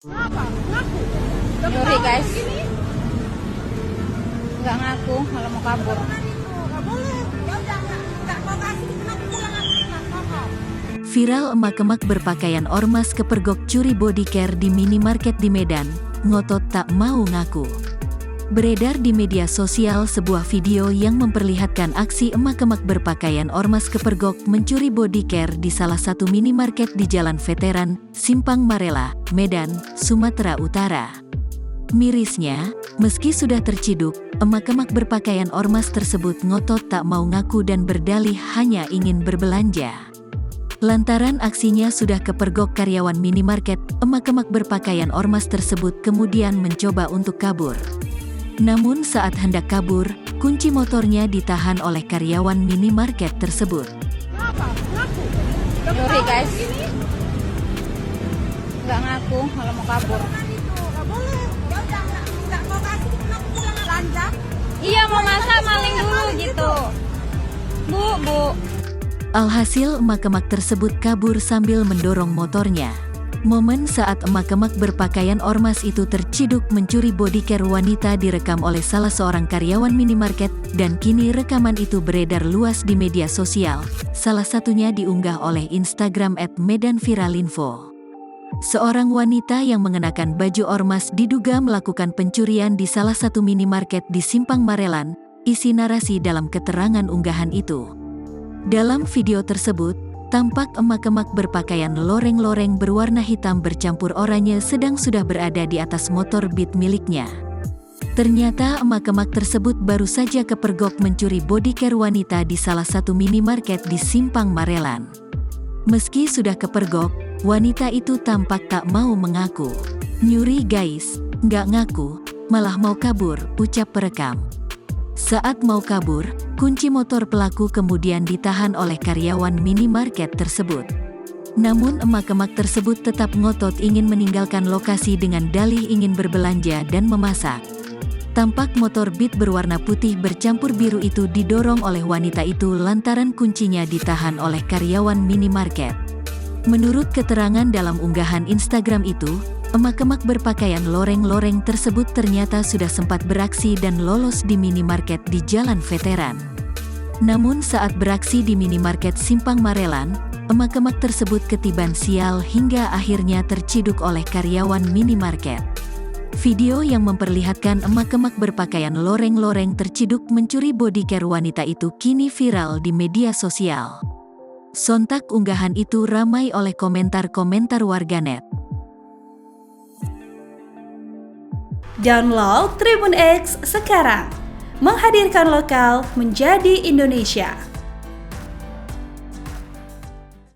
Apa? Ngaku. Nyuri, guys. Ini Nggak ngaku, malah mau kabur. nggak boleh. Ya udah nggak mau kasih kenapa pulang apa? Viral emak-emak berpakaian ormas kepergok curi bodycare di minimarket di Medan, ngotot tak mau ngaku. Beredar di media sosial sebuah video yang memperlihatkan aksi emak-emak berpakaian ormas kepergok mencuri bodycare di salah satu minimarket di Jalan Veteran, Simpang Marela, Medan, Sumatera Utara. Mirisnya, meski sudah terciduk, emak-emak berpakaian ormas tersebut ngotot tak mau ngaku dan berdalih hanya ingin berbelanja. Lantaran aksinya sudah kepergok karyawan minimarket, emak-emak berpakaian ormas tersebut kemudian mencoba untuk kabur. Namun saat hendak kabur, kunci motornya ditahan oleh karyawan minimarket tersebut. Apa? Ngaku. Nyuri, guys. Ini Nggak ngaku, malah mau kabur. nggak boleh. Ya udah nggak mau kasih kenapa pulang belanja? Iya, mau masak maling dulu gitu. Bu. Alhasil emak-emak tersebut kabur sambil mendorong motornya. Momen saat emak-emak berpakaian ormas itu terciduk mencuri bodycare wanita direkam oleh salah seorang karyawan minimarket dan kini rekaman itu beredar luas di media sosial. Salah satunya diunggah oleh Instagram @medanviralinfo. Seorang wanita yang mengenakan baju ormas diduga melakukan pencurian di salah satu minimarket di Simpang Marelan, isi narasi dalam keterangan unggahan itu. Dalam video tersebut, tampak emak-emak berpakaian loreng-loreng berwarna hitam bercampur oranye sedang sudah berada di atas motor Beat miliknya. Ternyata emak-emak tersebut baru saja kepergok mencuri bodycare wanita di salah satu minimarket di Simpang Marelan. Meski sudah kepergok, wanita itu tampak tak mau mengaku. "Nyuri guys, nggak ngaku, malah mau kabur," ucap perekam. Saat mau kabur, kunci motor pelaku kemudian ditahan oleh karyawan minimarket tersebut. Namun emak-emak tersebut tetap ngotot ingin meninggalkan lokasi dengan dalih ingin berbelanja dan memasak. Tampak motor Beat berwarna putih bercampur biru itu didorong oleh wanita itu lantaran kuncinya ditahan oleh karyawan minimarket. Menurut keterangan dalam unggahan Instagram itu, emak-emak berpakaian loreng-loreng tersebut ternyata sudah sempat beraksi dan lolos di minimarket di Jalan Veteran. Namun saat beraksi di minimarket Simpang Marelan, emak-emak tersebut ketiban sial hingga akhirnya terciduk oleh karyawan minimarket. Video yang memperlihatkan emak-emak berpakaian loreng-loreng terciduk mencuri bodycare wanita itu kini viral di media sosial. Sontak unggahan itu ramai oleh komentar-komentar warganet. Download Tribun X sekarang, menghadirkan lokal menjadi Indonesia.